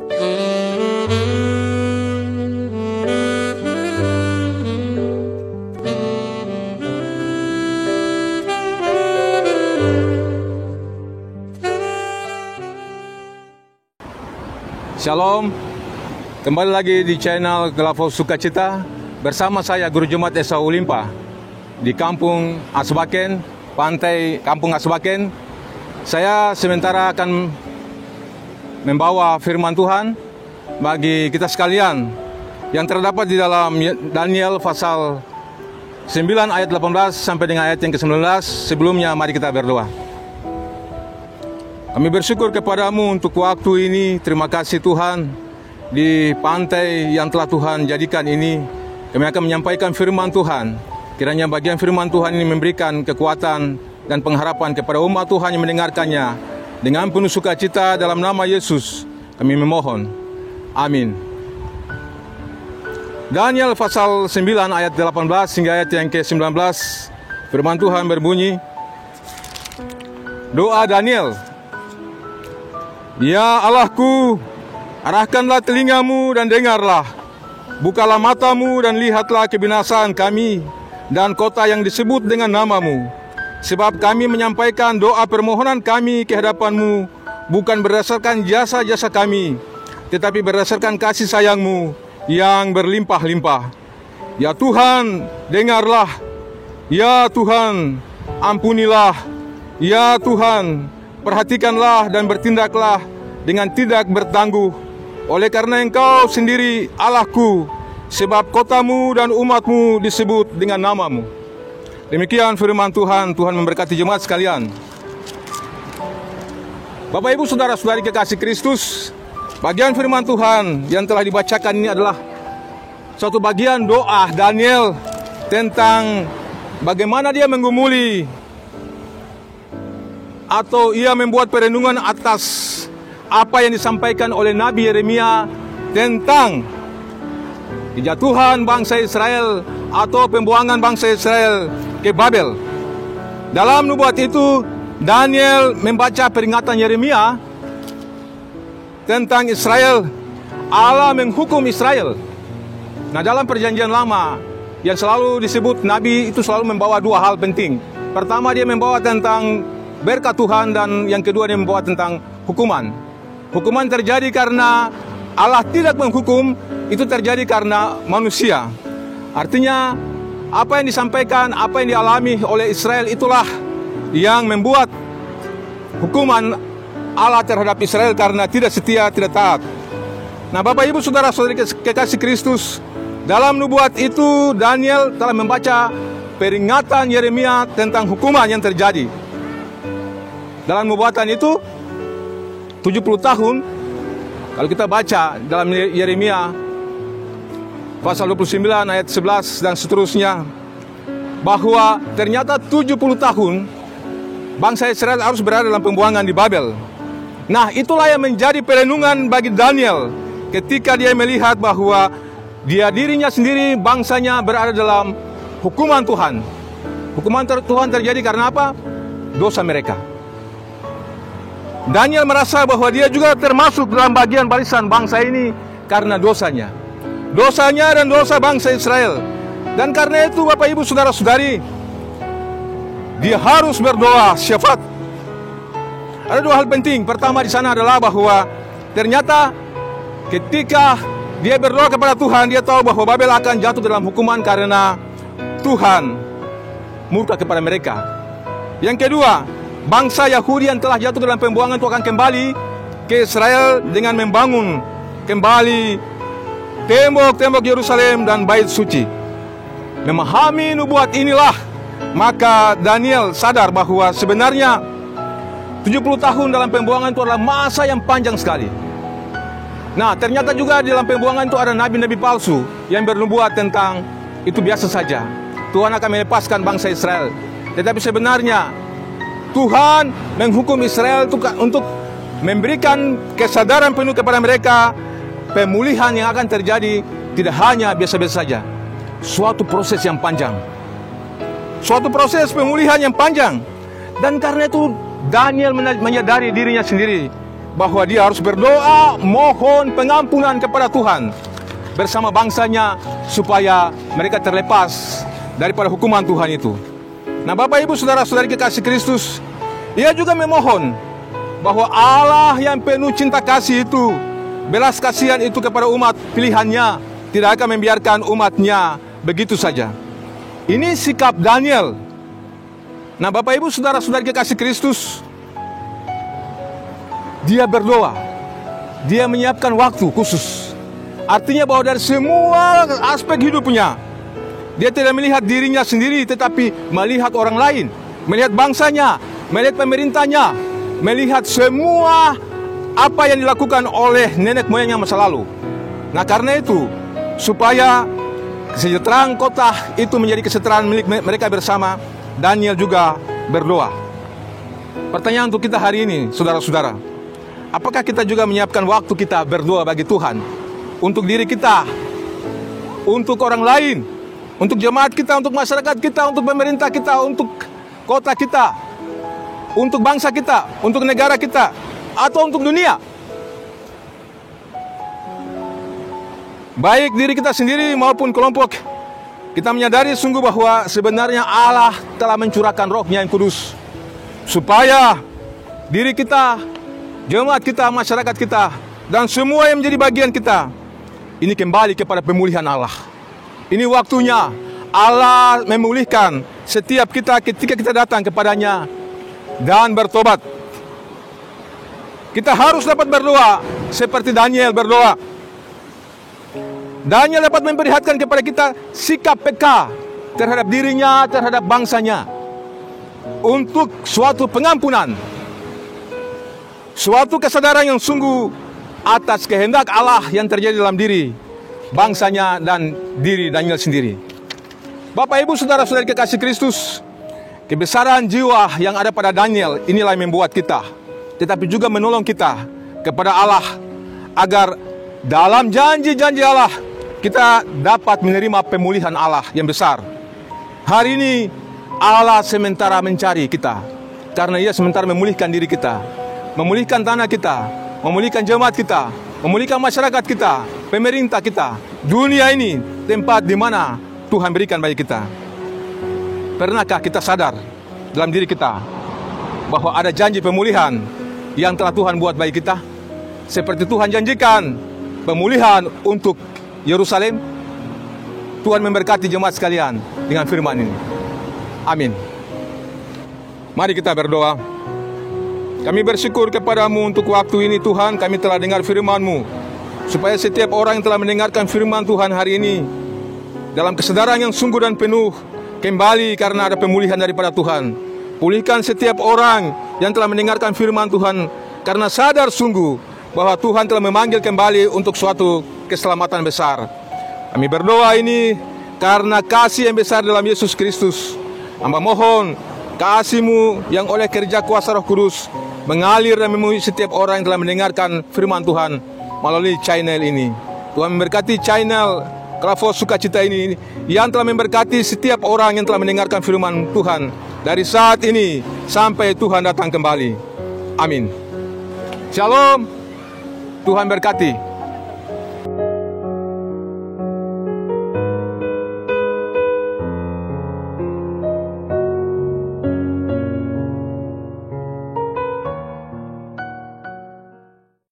Shalom, kembali lagi di channel Gelafo Sukacita bersama saya Guru Jemaat Esau Limpa di Kampung Asbaken, Pantai Kampung Asbaken. Saya sementara akan membawa firman Tuhan bagi kita sekalian yang terdapat di dalam Daniel pasal 9 ayat 18 sampai dengan ayat yang ke-19. Sebelumnya mari kita berdoa. Kami bersyukur kepadamu untuk waktu ini. Terima kasih Tuhan, di pantai yang telah Tuhan jadikan ini kami akan menyampaikan firman Tuhan. Kiranya bagian firman Tuhan ini memberikan kekuatan dan pengharapan kepada umat Tuhan yang mendengarkannya. Dengan penuh sukacita dalam nama Yesus kami memohon. Amin. Daniel pasal 9 ayat 18 hingga ayat yang ke-19. Firman Tuhan berbunyi, doa Daniel. Ya Allahku, arahkanlah telingamu dan dengarlah. Bukalah matamu dan lihatlah kebinasaan kami dan kota yang disebut dengan namamu. Sebab kami menyampaikan doa permohonan kami ke hadapanmu, bukan berdasarkan jasa-jasa kami, tetapi berdasarkan kasih sayangmu yang berlimpah-limpah. Ya Tuhan, dengarlah. Ya Tuhan, ampunilah. Ya Tuhan, perhatikanlah dan bertindaklah dengan tidak bertangguh. Oleh karena Engkau sendiri Allahku, sebab kotamu dan umatmu disebut dengan namamu. Demikian firman Tuhan. Tuhan memberkati jemaat sekalian. Bapak Ibu Saudara-saudari kekasih Kristus, bagian firman Tuhan yang telah dibacakan ini adalah suatu bagian doa Daniel tentang bagaimana dia menggumuli atau ia membuat perenungan atas apa yang disampaikan oleh Nabi Yeremia tentang kejatuhan bangsa Israel atau pembuangan bangsa Israel ke Babel. Dalam nubuat itu, Daniel membaca peringatan Yeremia tentang Israel. Allah menghukum Israel. Nah, dalam perjanjian lama yang selalu disebut Nabi itu selalu membawa dua hal penting. Pertama, dia membawa tentang berkat Tuhan, dan yang kedua dia membawa tentang hukuman. Hukuman terjadi karena Allah tidak menghukum, itu terjadi karena manusia. Artinya apa yang disampaikan, apa yang dialami oleh Israel itulah yang membuat hukuman Allah terhadap Israel karena tidak setia, tidak taat. Nah, Bapak Ibu Saudara-saudari kekasih Kristus, dalam nubuat itu Daniel telah membaca peringatan Yeremia tentang hukuman yang terjadi. Dalam nubuatan itu 70 tahun. Kalau kita baca dalam Yeremia pasal 29 ayat 11 dan seterusnya, bahwa ternyata 70 tahun bangsa Israel harus berada dalam pembuangan di Babel. Nah, itulah yang menjadi perenungan bagi Daniel ketika dia melihat bahwa dirinya sendiri, bangsanya berada dalam hukuman Tuhan. Hukuman Tuhan terjadi karena apa? Dosa mereka. Daniel merasa bahwa dia juga termasuk dalam bagian barisan bangsa ini karena dosanya. Dosanya dan dosa bangsa Israel. Dan karena itu Bapak Ibu Saudara-saudari, dia harus berdoa syafaat. Ada dua hal penting. Pertama di sana adalah bahwa ternyata ketika dia berdoa kepada Tuhan, dia tahu bahwa Babel akan jatuh dalam hukuman karena Tuhan murka kepada mereka. Yang kedua, bangsa Yahudi yang telah jatuh dalam pembuangan itu akan kembali ke Israel dengan membangun kembali tembok-tembok Yerusalem dan bait suci. Memahami nubuat inilah, maka Daniel sadar bahwa sebenarnya 70 tahun dalam pembuangan itu adalah masa yang panjang sekali. Nah, ternyata juga di dalam pembuangan itu ada nabi-nabi palsu yang bernubuat tentang itu biasa saja, Tuhan akan melepaskan bangsa Israel. Tetapi sebenarnya Tuhan menghukum Israel untuk memberikan kesadaran penuh kepada mereka. Pemulihan yang akan terjadi tidak hanya biasa-biasa saja, suatu proses yang panjang, suatu proses pemulihan yang panjang. Dan karena itu Daniel menyadari dirinya sendiri bahwa dia harus berdoa, mohon pengampunan kepada Tuhan bersama bangsanya supaya mereka terlepas daripada hukuman Tuhan itu. Nah, Bapak Ibu saudara-saudari kekasih Kristus, ia juga memohon bahwa Allah yang penuh cinta kasih itu, belas kasihan itu kepada umat pilihannya, tidak akan membiarkan umatnya begitu saja. Ini sikap Daniel. Nah, Bapak Ibu saudara-saudari kekasih Kristus, dia berdoa, dia menyiapkan waktu khusus. Artinya bahwa dari semua aspek hidupnya, dia tidak melihat dirinya sendiri, tetapi melihat orang lain, melihat bangsanya, melihat pemerintahnya, melihat semua apa yang dilakukan oleh nenek moyangnya masa lalu. Nah, karena itu, supaya kesejahteraan kota itu menjadi kesejahteraan milik mereka bersama, Daniel juga berdoa. Pertanyaan untuk kita hari ini, saudara-saudara, apakah kita juga menyiapkan waktu kita berdoa bagi Tuhan, untuk diri kita, untuk orang lain, untuk jemaat kita, untuk masyarakat kita, untuk pemerintah kita, untuk kota kita, untuk bangsa kita, untuk negara kita, atau untuk dunia? Baik diri kita sendiri maupun kelompok, kita menyadari sungguh bahwa sebenarnya Allah telah mencurahkan Roh-Nya yang kudus, supaya diri kita, jemaat kita, masyarakat kita, dan semua yang menjadi bagian kita, ini kembali kepada pemulihan Allah. Ini waktunya Allah memulihkan setiap kita ketika kita datang kepadanya dan bertobat. Kita harus dapat berdoa seperti Daniel berdoa. Daniel dapat memperlihatkan kepada kita sikap peka terhadap dirinya, terhadap bangsanya, untuk suatu pengampunan, suatu kesadaran yang sungguh atas kehendak Allah yang terjadi dalam diri bangsanya dan diri Daniel sendiri. Bapak Ibu saudara-saudari kekasih Kristus, kebesaran jiwa yang ada pada Daniel inilah yang membuat kita, tetapi juga menolong kita kepada Allah, agar dalam janji-janji Allah kita dapat menerima pemulihan Allah yang besar. Hari ini Allah sementara mencari kita, karena Ia sementara memulihkan diri kita, memulihkan tanah kita, memulihkan jemaat kita, memulihkan masyarakat kita, pemerintah kita, dunia ini, tempat di mana Tuhan berikan bagi kita. Pernahkah kita sadar dalam diri kita bahwa ada janji pemulihan yang telah Tuhan buat bagi kita? Seperti Tuhan janjikan pemulihan untuk Yerusalem. Tuhan memberkati jemaat sekalian dengan firman ini. Amin. Mari kita berdoa. Kami bersyukur kepadamu untuk waktu ini Tuhan, kami telah dengar firman-Mu, supaya setiap orang yang telah mendengarkan firman Tuhan hari ini, dalam kesadaran yang sungguh dan penuh, kembali karena ada pemulihan daripada Tuhan. Pulihkan setiap orang yang telah mendengarkan firman Tuhan, karena sadar sungguh bahwa Tuhan telah memanggil kembali untuk suatu keselamatan besar. Kami berdoa ini karena kasih yang besar dalam Yesus Kristus. Hamba mohon kasih-Mu yang oleh kerja kuasa Roh Kudus mengalir dan memenuhi setiap orang yang telah mendengarkan firman Tuhan melalui channel ini. Tuhan memberkati channel Klavos Sukacita ini, yang telah memberkati setiap orang yang telah mendengarkan firman Tuhan dari saat ini sampai Tuhan datang kembali. Amin. Shalom. Tuhan berkati.